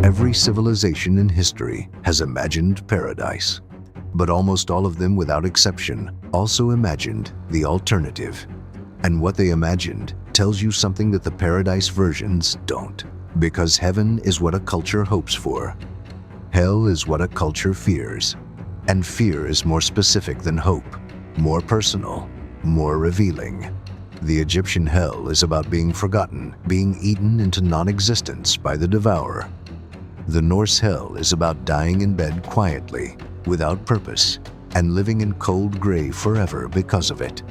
Every civilization in history has imagined paradise, but almost all of them, without exception, also imagined the alternative. And what they imagined tells you something that the paradise versions don't, because heaven is what a culture hopes for. Hell is what a culture fears, and fear is more specific than hope, more personal, more revealing. The Egyptian hell is about being forgotten, being eaten into non-existence by the devourer. The Norse hell is about dying in bed quietly, without purpose, and living in cold grave forever because of it.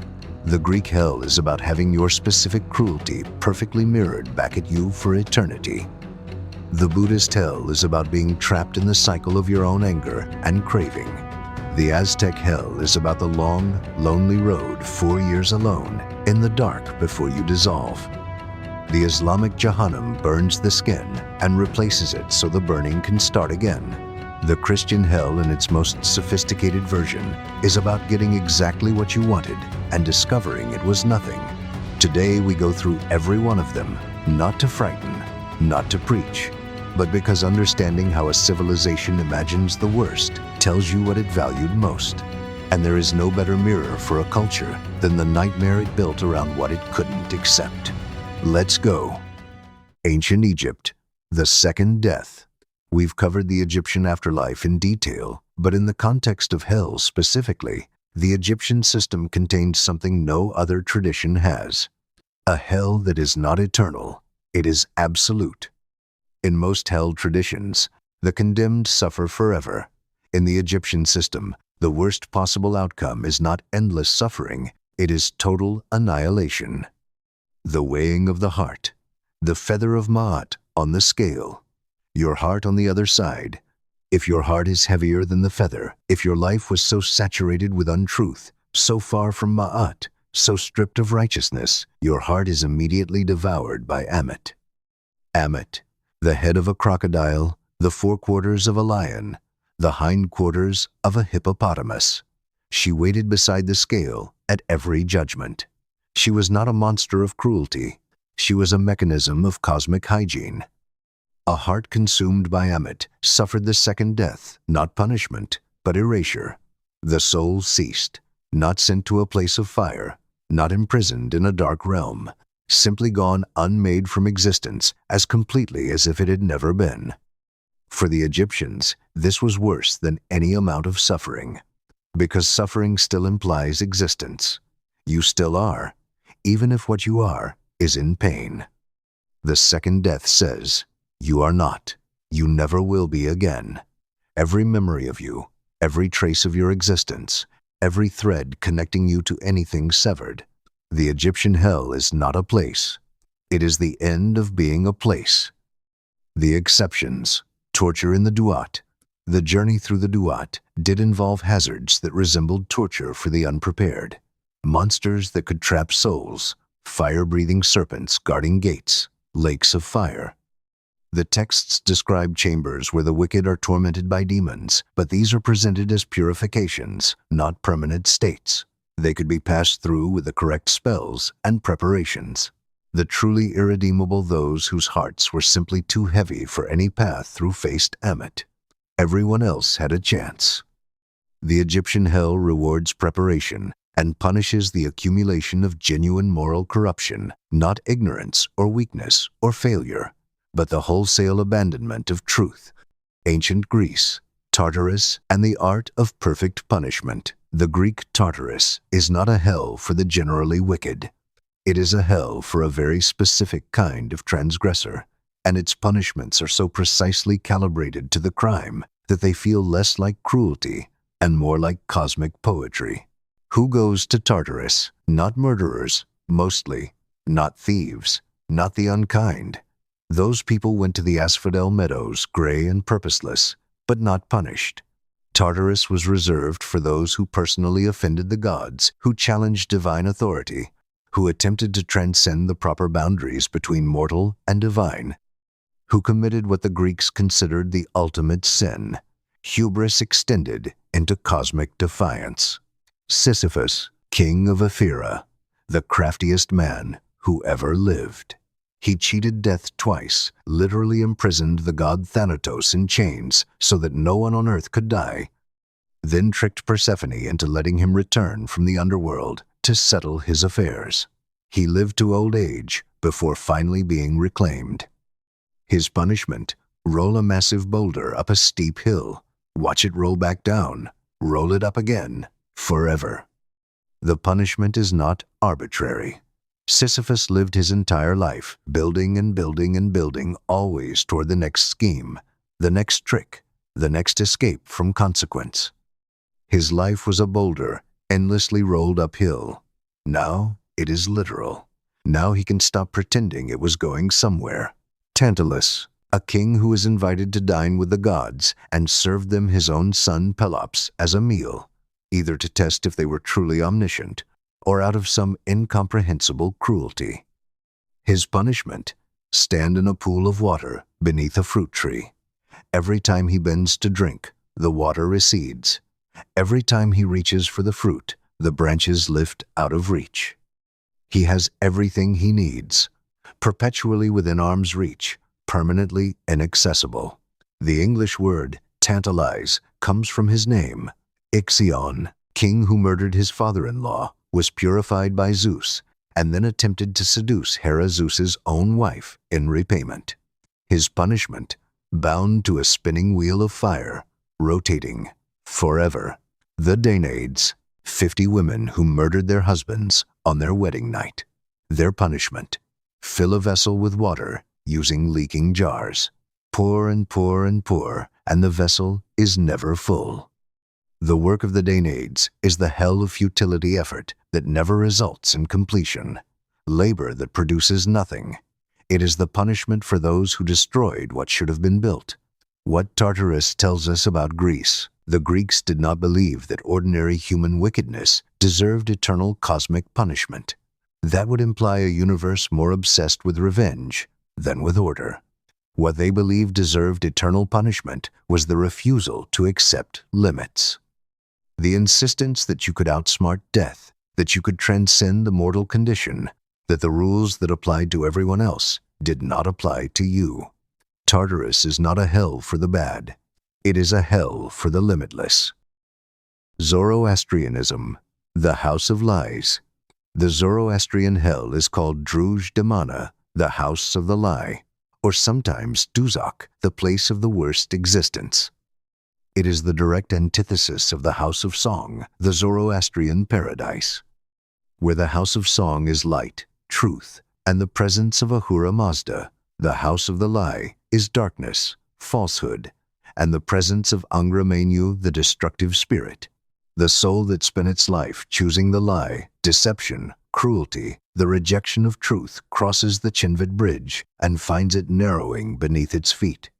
The Greek hell is about having your specific cruelty perfectly mirrored back at you for eternity. The Buddhist hell is about being trapped in the cycle of your own anger and craving. The Aztec hell is about the long, lonely road 4 years alone, in the dark before you dissolve. The Islamic Jahannam burns the skin and replaces it so the burning can start again. The Christian hell, in its most sophisticated version, is about getting exactly what you wanted and discovering it was nothing. Today we go through every one of them, not to frighten, not to preach, but because understanding how a civilization imagines the worst tells you what it valued most. And there is no better mirror for a culture than the nightmare it built around what it couldn't accept. Let's go. Ancient Egypt, the second death. We've covered the Egyptian afterlife in detail, but in the context of hell specifically, the Egyptian system contains something no other tradition has. A hell that is not eternal, it is absolute. In most hell traditions, the condemned suffer forever. In the Egyptian system, the worst possible outcome is not endless suffering, it is total annihilation. The weighing of the heart, the feather of Ma'at on the scale, your heart on the other side. If your heart is heavier than the feather, if your life was so saturated with untruth, so far from Ma'at, so stripped of righteousness, your heart is immediately devoured by Ammit. Ammit, the head of a crocodile, the forequarters of a lion, the hindquarters of a hippopotamus. She waited beside the scale at every judgment. She was not a monster of cruelty. She was a mechanism of cosmic hygiene. A heart consumed by Ammit suffered the second death, not punishment, but erasure. The soul ceased, not sent to a place of fire, not imprisoned in a dark realm, simply gone unmade from existence as completely as if it had never been. For the Egyptians, this was worse than any amount of suffering, because suffering still implies existence. You still are, even if what you are is in pain. The second death says, you are not, you never will be again. Every memory of you, every trace of your existence, every thread connecting you to anything severed. The Egyptian hell is not a place. It is the end of being a place. The exceptions, torture in the Duat. The journey through the Duat did involve hazards that resembled torture for the unprepared. Monsters that could trap souls, fire-breathing serpents guarding gates, lakes of fire. The texts describe chambers where the wicked are tormented by demons, but these are presented as purifications, not permanent states. They could be passed through with the correct spells and preparations. The truly irredeemable, those whose hearts were simply too heavy for any path through faced Ammit. Everyone else had a chance. The Egyptian hell rewards preparation and punishes the accumulation of genuine moral corruption, not ignorance or weakness or failure, but the wholesale abandonment of truth. Ancient Greece, Tartarus, and the art of perfect punishment. The Greek Tartarus is not a hell for the generally wicked. It is a hell for a very specific kind of transgressor, and its punishments are so precisely calibrated to the crime that they feel less like cruelty and more like cosmic poetry. Who goes to Tartarus? Not murderers, mostly, not thieves, not the unkind. Those people went to the asphodel meadows, gray and purposeless, but not punished. Tartarus was reserved for those who personally offended the gods, who challenged divine authority, who attempted to transcend the proper boundaries between mortal and divine, who committed what the Greeks considered the ultimate sin, hubris extended into cosmic defiance. Sisyphus, king of Ephyra, the craftiest man who ever lived. He cheated death twice, literally imprisoned the god Thanatos in chains so that no one on earth could die, then tricked Persephone into letting him return from the underworld to settle his affairs. He lived to old age before finally being reclaimed. His punishment: roll a massive boulder up a steep hill, watch it roll back down, roll it up again, forever. The punishment is not arbitrary. Sisyphus lived his entire life building and building and building, always toward the next scheme, the next trick, the next escape from consequence. His life was a boulder endlessly rolled uphill. Now it is literal. Now he can stop pretending it was going somewhere. Tantalus, a king who was invited to dine with the gods and served them his own son Pelops as a meal, either to test if they were truly omniscient or out of some incomprehensible cruelty. His punishment: stand in a pool of water beneath a fruit tree. Every time he bends to drink, the water recedes. Every time he reaches for the fruit, the branches lift out of reach. He has everything he needs, perpetually within arm's reach, permanently inaccessible. The English word tantalize comes from his name. Ixion, king who murdered his father-in-law, was purified by Zeus and then attempted to seduce Hera, Zeus's own wife, in repayment. His punishment: bound to a spinning wheel of fire, rotating forever. The Danaids, 50 women who murdered their husbands on their wedding night. Their punishment: fill a vessel with water using leaking jars. Pour and pour and pour, and the vessel is never full. The work of the Danaids is the hell of futility effort that never results in completion, labor that produces nothing. It is the punishment for those who destroyed what should have been built. What Tartarus tells us about Greece: the Greeks did not believe that ordinary human wickedness deserved eternal cosmic punishment. That would imply a universe more obsessed with revenge than with order. What they believed deserved eternal punishment was the refusal to accept limits. The insistence that you could outsmart death, that you could transcend the mortal condition, that the rules that applied to everyone else did not apply to you. Tartarus is not a hell for the bad. It is a hell for the limitless. Zoroastrianism, the house of lies. The Zoroastrian hell is called Druj Damana, the house of the lie, or sometimes Duzak, the place of the worst existence. It is the direct antithesis of the house of song, the Zoroastrian paradise, where the house of song is light, truth, and the presence of Ahura Mazda. The house of the lie is darkness, falsehood, and the presence of Angra Mainyu, the destructive spirit. The soul that spent its life choosing the lie, deception, cruelty, the rejection of truth crosses the Chinvad Bridge and finds it narrowing beneath its feet.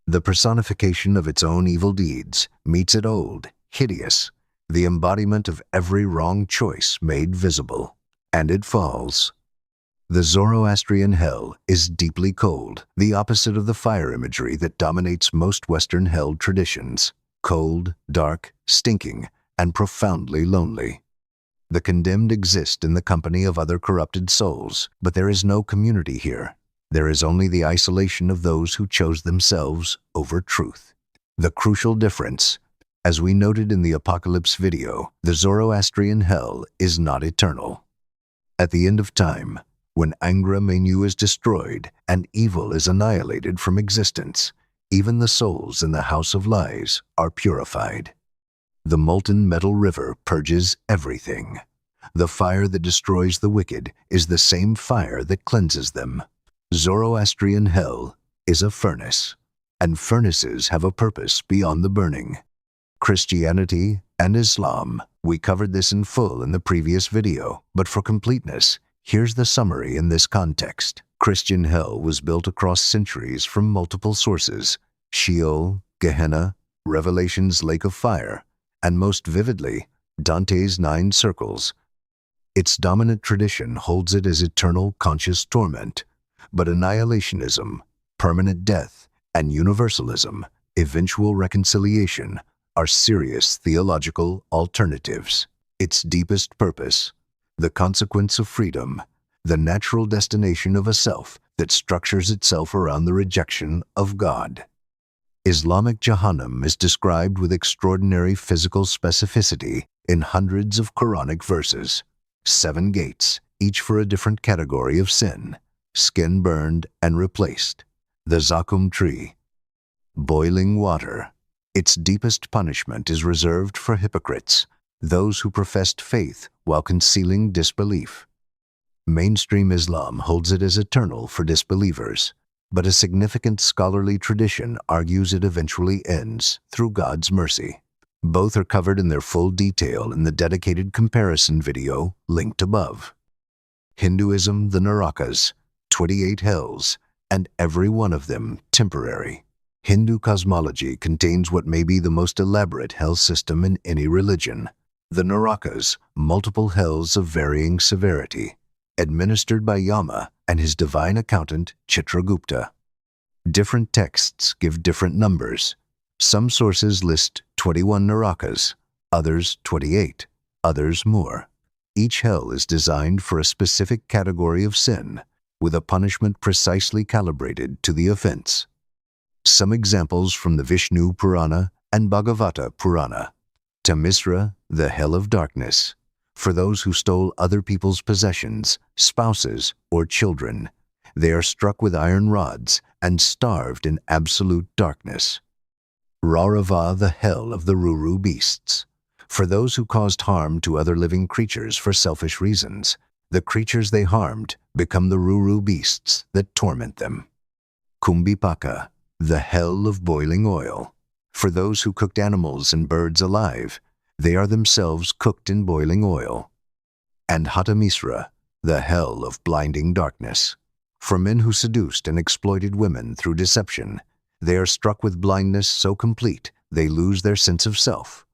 The personification of its own evil deeds meets it old, hideous, the embodiment of every wrong choice made visible, and it falls. The Zoroastrian hell is deeply cold, the opposite of the fire imagery that dominates most Western hell traditions. Cold, dark, stinking, and profoundly lonely. The condemned exist in the company of other corrupted souls, but there is no community here. There is only the isolation of those who chose themselves over truth. The crucial difference: as we noted in the Apocalypse video, the Zoroastrian hell is not eternal. At the end of time, when Angra Mainyu is destroyed and evil is annihilated from existence, even the souls in the House of Lies are purified. The molten metal river purges everything. The fire that destroys the wicked is the same fire that cleanses them. Zoroastrian hell is a furnace, and furnaces have a purpose beyond the burning. Christianity and Islam. We covered this in full in the previous video, but for completeness, here's the summary in this context. Christian hell was built across centuries from multiple sources: Sheol, Gehenna, Revelation's lake of fire, and most vividly, Dante's 9 circles. Its dominant tradition holds it as eternal conscious torment, but annihilationism, permanent death, and universalism, eventual reconciliation, are serious theological alternatives. Its deepest purpose: the consequence of freedom, the natural destination of a self that structures itself around the rejection of God. Islamic Jahannam is described with extraordinary physical specificity in hundreds of Quranic verses. 7 gates, each for a different category of sin, skin burned and replaced. The Zakum tree. Boiling water. Its deepest punishment is reserved for hypocrites, those who professed faith while concealing disbelief. Mainstream Islam holds it as eternal for disbelievers, but a significant scholarly tradition argues it eventually ends through God's mercy. Both are covered in their full detail in the dedicated comparison video linked above. Hinduism, the Narakas, 28 hells, and every one of them temporary. Hindu cosmology contains what may be the most elaborate hell system in any religion. The Narakas, multiple hells of varying severity, administered by Yama and his divine accountant Chitragupta. Different texts give different numbers. Some sources list 21 Narakas, others 28, others more. Each hell is designed for a specific category of sin, with a punishment precisely calibrated to the offense. Some examples from the Vishnu Purana and Bhagavata Purana. Tamisra, the hell of darkness, for those who stole other people's possessions, spouses, or children. They are struck with iron rods and starved in absolute darkness. Raurava, the hell of the Ruru beasts, for those who caused harm to other living creatures for selfish reasons. The creatures they harmed become the Ruru beasts that torment them. Kumbhipaka, the hell of boiling oil, for those who cooked animals and birds alive. They are themselves cooked in boiling oil. And Hatamisra, the hell of blinding darkness, for men who seduced and exploited women through deception. They are struck with blindness so complete they lose their sense of self.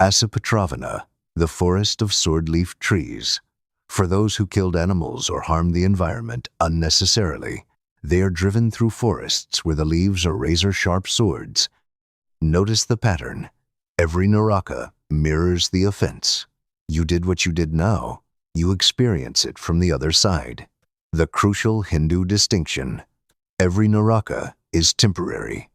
Asapatravana, the forest of sword-leaf trees, for those who killed animals or harmed the environment unnecessarily. They are driven through forests where the leaves are razor-sharp swords. Notice the pattern. Every Naraka mirrors the offense. You did what you did now. You experience it from the other side. The crucial Hindu distinction. Every Naraka is temporary.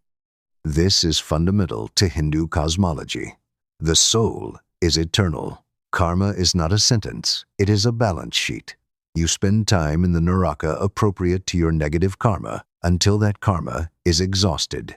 This is fundamental to Hindu cosmology. The soul is eternal. Karma is not a sentence. It is a balance sheet. You spend time in the Naraka appropriate to your negative karma until that karma is exhausted.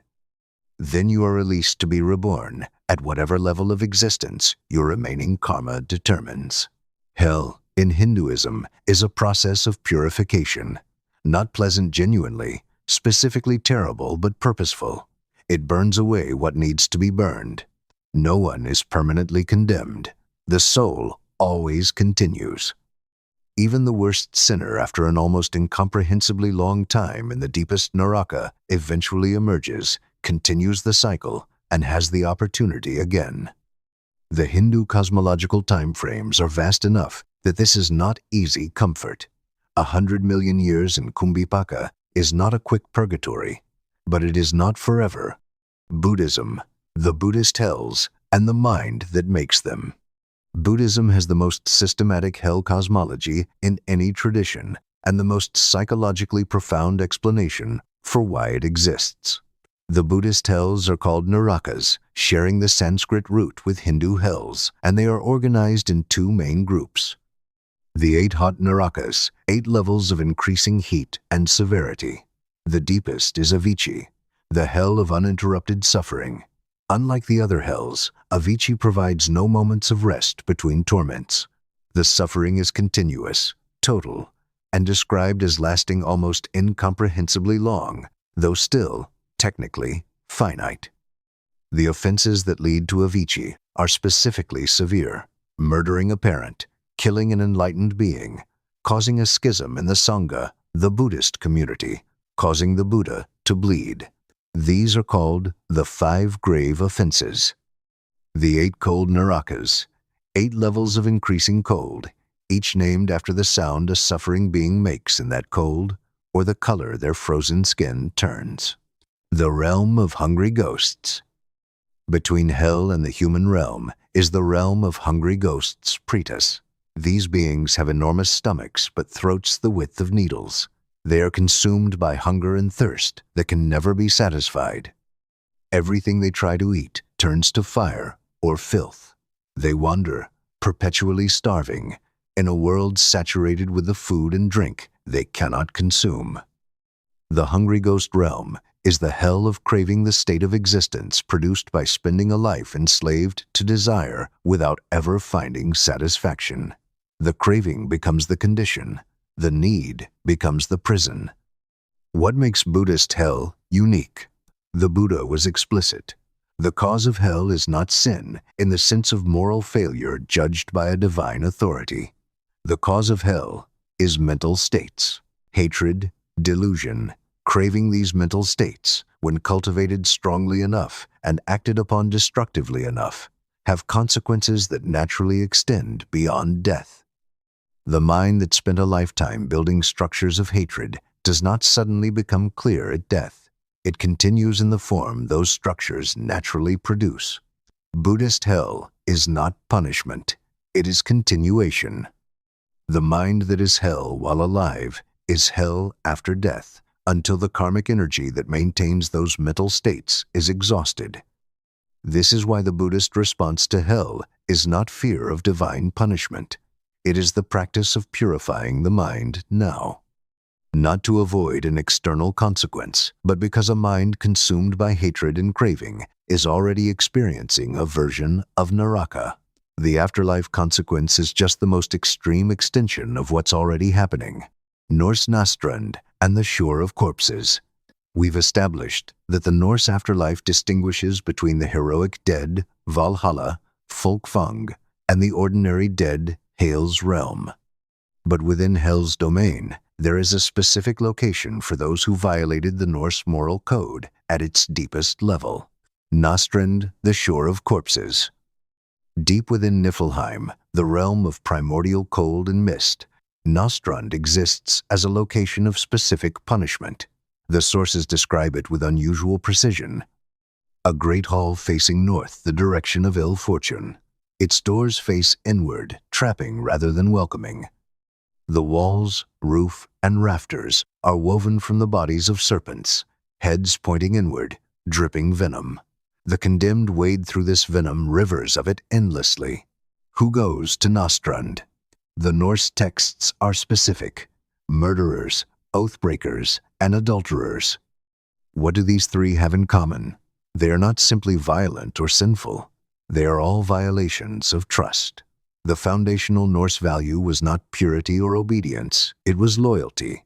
Then you are released to be reborn at whatever level of existence your remaining karma determines. Hell, in Hinduism, is a process of purification. Not pleasant genuinely, specifically terrible but purposeful. It burns away what needs to be burned. No one is permanently condemned. The soul always continues. Even the worst sinner, after an almost incomprehensibly long time in the deepest Naraka, eventually emerges, continues the cycle, and has the opportunity again. The Hindu cosmological time frames are vast enough that this is not easy comfort. 100 million years in Kumbhipaka is not a quick purgatory, but it is not forever. Buddhism, the Buddhist hells, and the mind that makes them. Buddhism has the most systematic hell cosmology in any tradition and the most psychologically profound explanation for why it exists. The Buddhist hells are called Narakas, sharing the Sanskrit root with Hindu hells, and they are organized in 2 main groups. The 8 hot Narakas, 8 levels of increasing heat and severity. The deepest is Avicii, the hell of uninterrupted suffering. Unlike the other hells, Avicii provides no moments of rest between torments. The suffering is continuous, total, and described as lasting almost incomprehensibly long, though still, technically, finite. The offenses that lead to Avicii are specifically severe: murdering a parent, killing an enlightened being, causing a schism in the Sangha, the Buddhist community, causing the Buddha to bleed. These are called the 5 grave offenses. The 8 cold Narakas, 8 levels of increasing cold, each named after the sound a suffering being makes in that cold, or the color their frozen skin turns. The realm of hungry ghosts. Between hell and the human realm is the realm of hungry ghosts, pretas. These beings have enormous stomachs but throats the width of needles. They are consumed by hunger and thirst that can never be satisfied. Everything they try to eat turns to fire or filth. They wander, perpetually starving, in a world saturated with the food and drink they cannot consume. The hungry ghost realm is the hell of craving, the state of existence produced by spending a life enslaved to desire without ever finding satisfaction. The craving becomes the condition. The need becomes the prison. What makes Buddhist hell unique? The Buddha was explicit. The cause of hell is not sin in the sense of moral failure judged by a divine authority. The cause of hell is mental states, hatred, delusion. Craving these mental states, when cultivated strongly enough and acted upon destructively enough, have consequences that naturally extend beyond death. The mind that spent a lifetime building structures of hatred does not suddenly become clear at death. It continues in the form those structures naturally produce. Buddhist hell is not punishment. It is continuation. The mind that is hell while alive is hell after death, until the karmic energy that maintains those mental states is exhausted. This is why the Buddhist response to hell is not fear of divine punishment. It is the practice of purifying the mind now. Not to avoid an external consequence, but because a mind consumed by hatred and craving is already experiencing a version of Naraka. The afterlife consequence is just the most extreme extension of what's already happening. Norse Náströnd and the shore of corpses. We've established that the Norse afterlife distinguishes between the heroic dead, Valhalla, Folkvang, and the ordinary dead, Hell's realm. But within Hell's domain, there is a specific location for those who violated the Norse moral code at its deepest level. Náströnd, the shore of corpses. Deep within Niflheim, the realm of primordial cold and mist, Náströnd exists as a location of specific punishment. The sources describe it with unusual precision. A great hall facing north, the direction of ill fortune. Its doors face inward, trapping rather than welcoming. The walls, roof, and rafters are woven from the bodies of serpents, heads pointing inward, dripping venom. The condemned wade through this venom, rivers of it endlessly. Who goes to Náströnd? The Norse texts are specific: murderers, oath-breakers, and adulterers. What do these three have in common? They are not simply violent or sinful. They are all violations of trust. The foundational Norse value was not purity or obedience, it was loyalty.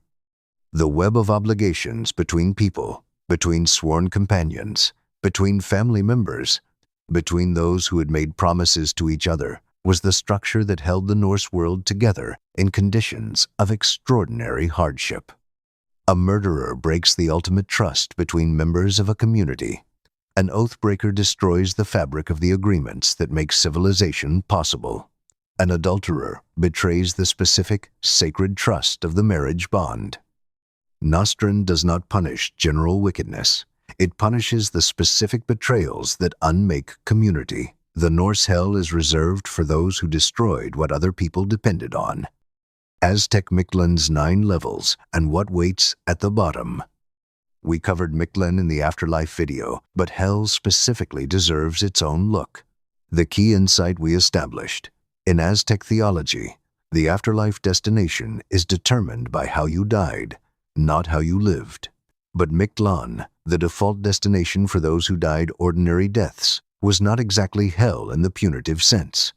The web of obligations between people, between sworn companions, between family members, between those who had made promises to each other, was the structure that held the Norse world together in conditions of extraordinary hardship. A murderer breaks the ultimate trust between members of a community. An oath-breaker destroys the fabric of the agreements that make civilization possible. An adulterer betrays the specific, sacred trust of the marriage bond. Náströnd does not punish general wickedness. It punishes the specific betrayals that unmake community. The Norse hell is reserved for those who destroyed what other people depended on. Aztec Mictlan's 9 levels and what waits at the bottom. We covered Mictlan in the Afterlife video, but hell specifically deserves its own look. The key insight we established: in Aztec theology, the afterlife destination is determined by how you died, not how you lived. But Mictlan, the default destination for those who died ordinary deaths, was not exactly hell in the punitive sense.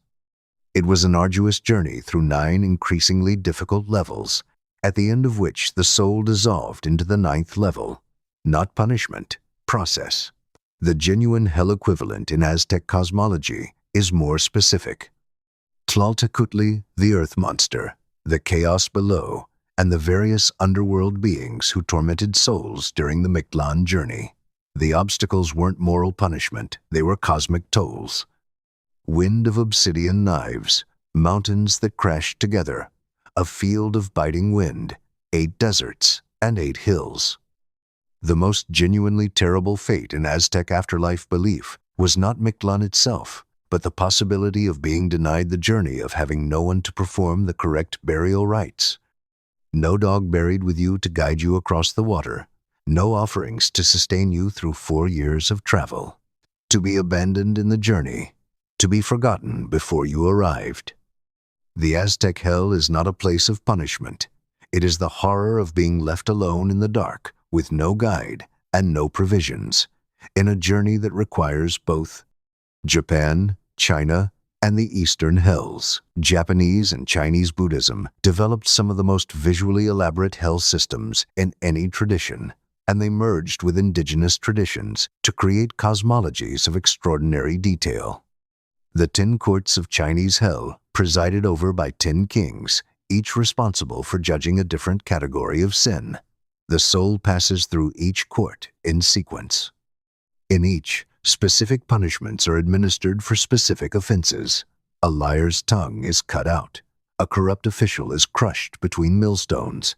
It was an arduous journey through 9 increasingly difficult levels, at the end of which the soul dissolved into the 9th level. Not punishment, process. The genuine hell equivalent in Aztec cosmology is more specific. Tlaltecutli, the earth monster, the chaos below, and the various underworld beings who tormented souls during the Mictlan journey. The obstacles weren't moral punishment, they were cosmic tolls. Wind of obsidian knives, mountains that crashed together, a field of biting wind, 8 deserts, and 8 hills. The most genuinely terrible fate in Aztec afterlife belief was not Mictlan itself, but the possibility of being denied the journey of having no one to perform the correct burial rites. No dog buried with you to guide you across the water. No offerings to sustain you through 4 years of travel. To be abandoned in the journey. To be forgotten before you arrived. The Aztec hell is not a place of punishment. It is the horror of being left alone in the dark, with no guide and no provisions, in a journey that requires both. Japan, China, and the Eastern hells. Japanese and Chinese Buddhism developed some of the most visually elaborate hell systems in any tradition, and they merged with indigenous traditions to create cosmologies of extraordinary detail. The 10 courts of Chinese hell, presided over by 10 kings, each responsible for judging a different category of sin. The soul passes through each court in sequence. In each, specific punishments are administered for specific offenses. A liar's tongue is cut out. A corrupt official is crushed between millstones.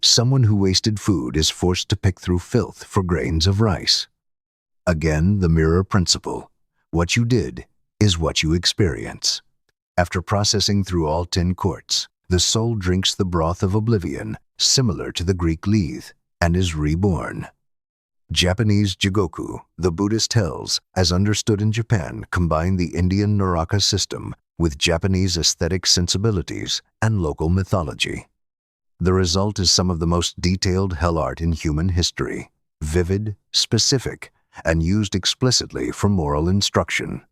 Someone who wasted food is forced to pick through filth for grains of rice. Again, the mirror principle. What you did is what you experience. After processing through all 10 courts, the soul drinks the broth of oblivion, similar to the Greek lethe, and is reborn. Japanese Jigoku, the Buddhist hells, as understood in Japan, combine the Indian Naraka system with Japanese aesthetic sensibilities and local mythology. The result is some of the most detailed hell art in human history, vivid, specific, and used explicitly for moral instruction.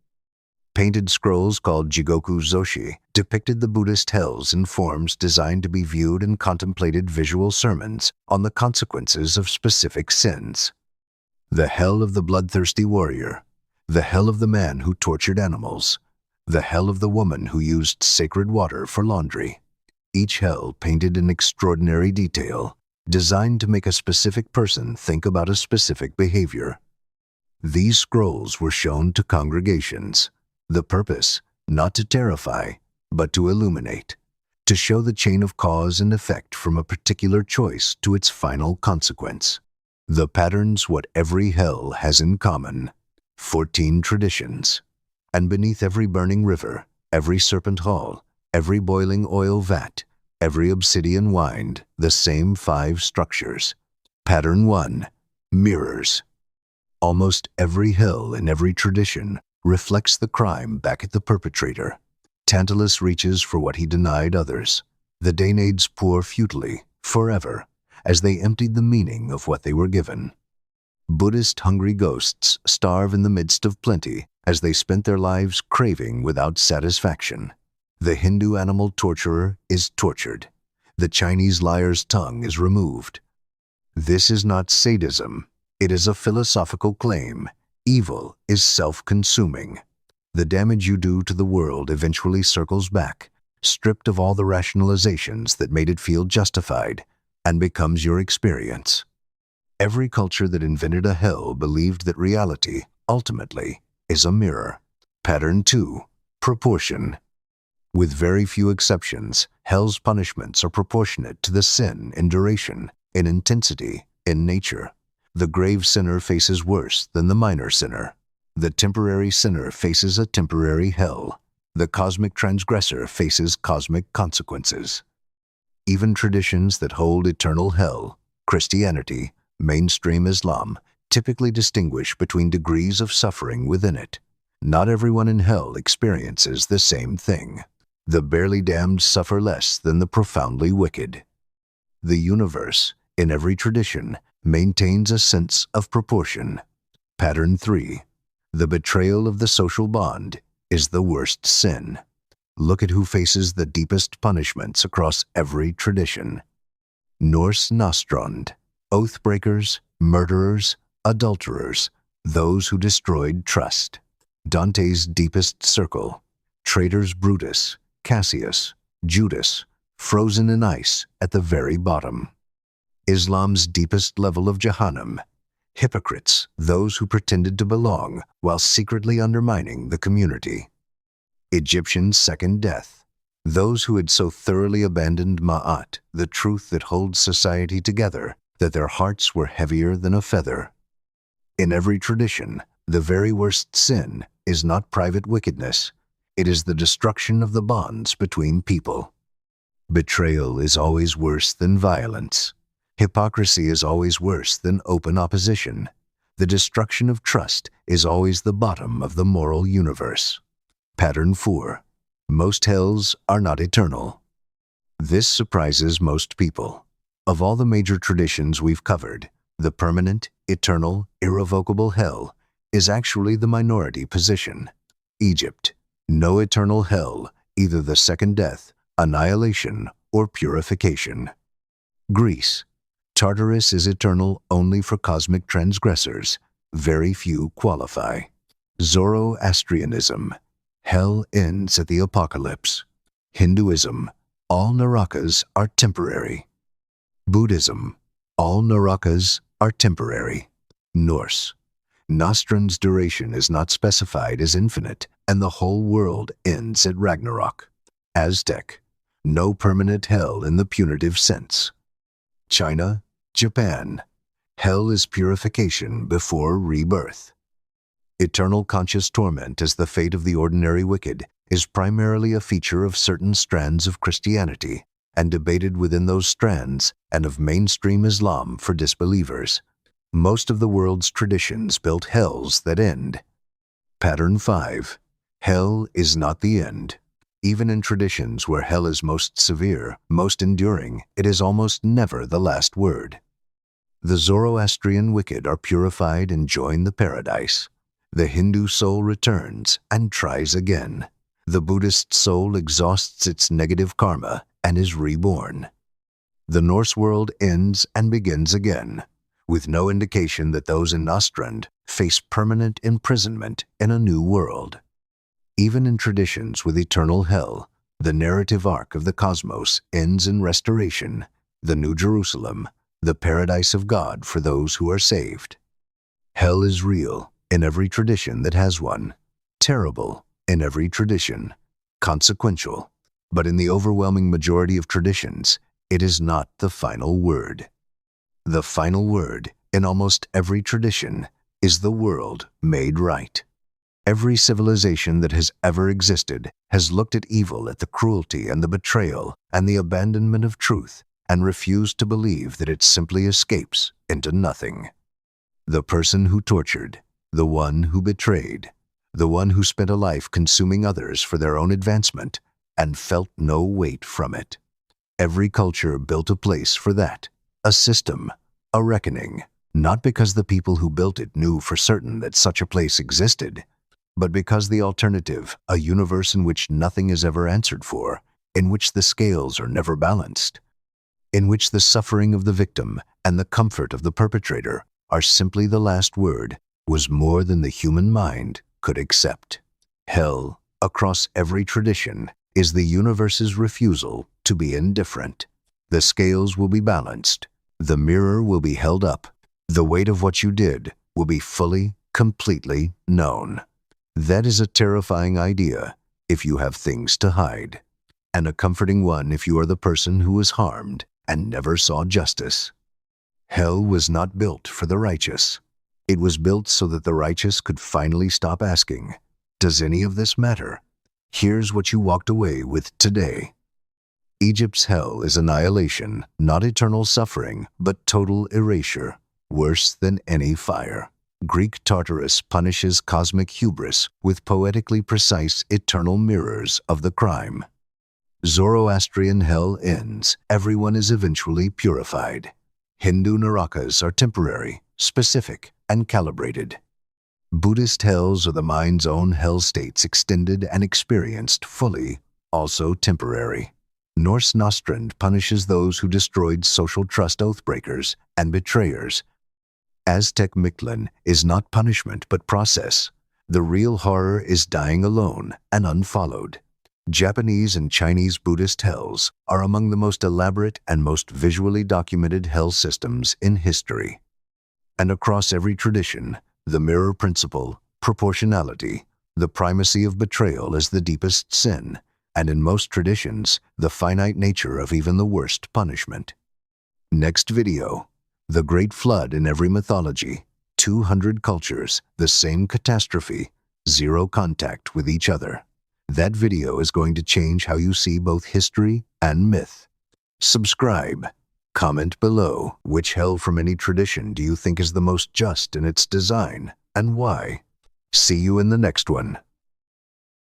Painted scrolls called Jigoku Zoshi depicted the Buddhist hells in forms designed to be viewed and contemplated visual sermons on the consequences of specific sins. The hell of the bloodthirsty warrior, the hell of the man who tortured animals, the hell of the woman who used sacred water for laundry. Each hell painted in extraordinary detail, designed to make a specific person think about a specific behavior. These scrolls were shown to congregations. The purpose, not to terrify, but to illuminate, to show the chain of cause and effect from a particular choice to its final consequence. The patterns what every hell has in common. 14 traditions. And beneath every burning river, every serpent hall, every boiling oil vat, every obsidian wind, the same 5 structures. Pattern 1. Mirrors. Almost every hell in every tradition reflects the crime back at the perpetrator. Tantalus reaches for what he denied others. The Danaids pour futilely, forever, as they emptied the meaning of what they were given. Buddhist hungry ghosts starve in the midst of plenty as they spent their lives craving without satisfaction. The Hindu animal torturer is tortured. The Chinese liar's tongue is removed. This is not sadism. It is a philosophical claim. Evil is self-consuming. The damage you do to the world eventually circles back, stripped of all the rationalizations that made it feel justified, and becomes your experience. Every culture that invented a hell believed that reality, ultimately, is a mirror. Pattern 2. Proportion. With very few exceptions, hell's punishments are proportionate to the sin in duration, in intensity, in nature. The grave sinner faces worse than the minor sinner. The temporary sinner faces a temporary hell. The cosmic transgressor faces cosmic consequences. Even traditions that hold eternal hell, Christianity, mainstream Islam, typically distinguish between degrees of suffering within it. Not everyone in hell experiences the same thing. The barely damned suffer less than the profoundly wicked. The universe, in every tradition, maintains a sense of proportion. Pattern 3. The betrayal of the social bond is the worst sin. Look at who faces the deepest punishments across every tradition. Norse Náströnd, oath-breakers, murderers, adulterers, those who destroyed trust. Dante's deepest circle, traitors Brutus, Cassius, Judas, frozen in ice at the very bottom. Islam's deepest level of Jahannam, hypocrites, those who pretended to belong while secretly undermining the community. Egyptian's second death, those who had so thoroughly abandoned Ma'at, the truth that holds society together, that their hearts were heavier than a feather. In every tradition, the very worst sin is not private wickedness. It is the destruction of the bonds between people. Betrayal is always worse than violence. Hypocrisy is always worse than open opposition. The destruction of trust is always the bottom of the moral universe. Pattern 4. Most hells are not eternal. This surprises most people. Of all the major traditions we've covered, the permanent, eternal, irrevocable hell is actually the minority position. Egypt, no eternal hell, either the second death, annihilation, or purification. Greece, Tartarus is eternal only for cosmic transgressors. Very few qualify. Zoroastrianism, hell ends at the apocalypse. Hinduism, all Narakas are temporary. Buddhism, all Narakas are temporary. Norse, Náströnd's duration is not specified as infinite, and the whole world ends at Ragnarok. Aztec, no permanent hell in the punitive sense. China, Japan, hell is purification before rebirth. Eternal conscious torment as the fate of the ordinary wicked is primarily a feature of certain strands of Christianity and debated within those strands and of mainstream Islam for disbelievers. Most of the world's traditions built hells that end. Pattern 5. Hell is not the end. Even in traditions where hell is most severe, most enduring, it is almost never the last word. The Zoroastrian wicked are purified and join the paradise. The Hindu soul returns and tries again. The Buddhist soul exhausts its negative karma and is reborn. The Norse world ends and begins again, with no indication that those in Náströnd face permanent imprisonment in a new world. Even in traditions with eternal hell, the narrative arc of the cosmos ends in restoration, the New Jerusalem, the paradise of God for those who are saved. Hell is real in every tradition that has one, terrible in every tradition, consequential, but in the overwhelming majority of traditions, it is not the final word. The final word in almost every tradition is the world made right. Every civilization that has ever existed has looked at evil, at the cruelty and the betrayal and the abandonment of truth, and refused to believe that it simply escapes into nothing. The person who tortured, the one who betrayed, the one who spent a life consuming others for their own advancement and felt no weight from it. Every culture built a place for that, a system, a reckoning, not because the people who built it knew for certain that such a place existed, but because the alternative, a universe in which nothing is ever answered for, in which the scales are never balanced, in which the suffering of the victim and the comfort of the perpetrator are simply the last word, was more than the human mind could accept. Hell, across every tradition, is the universe's refusal to be indifferent. The scales will be balanced. The mirror will be held up. The weight of what you did will be fully, completely known. That is a terrifying idea if you have things to hide, and a comforting one if you are the person who was harmed and never saw justice. Hell was not built for the righteous. It was built so that the righteous could finally stop asking, "Does any of this matter?" Here's what you walked away with today. Egypt's hell is annihilation, not eternal suffering, but total erasure, worse than any fire. Greek Tartarus punishes cosmic hubris with poetically precise eternal mirrors of the crime. Zoroastrian hell ends. Everyone is eventually purified. Hindu Narakas are temporary, specific, and calibrated. Buddhist hells are the mind's own hell states extended and experienced fully, also temporary. Norse Náströnd punishes those who destroyed social trust oathbreakers and betrayers. Aztec Mictlan is not punishment but process. The real horror is dying alone and unfollowed. Japanese and Chinese Buddhist hells are among the most elaborate and most visually documented hell systems in history. And across every tradition, the mirror principle, proportionality, the primacy of betrayal as the deepest sin, and in most traditions, the finite nature of even the worst punishment. Next video, the Great Flood in every mythology, 200 cultures, the same catastrophe, zero contact with each other. That video is going to change how you see both history and myth. Subscribe. Comment below which hell from any tradition do you think is the most just in its design and why. See you in the next one.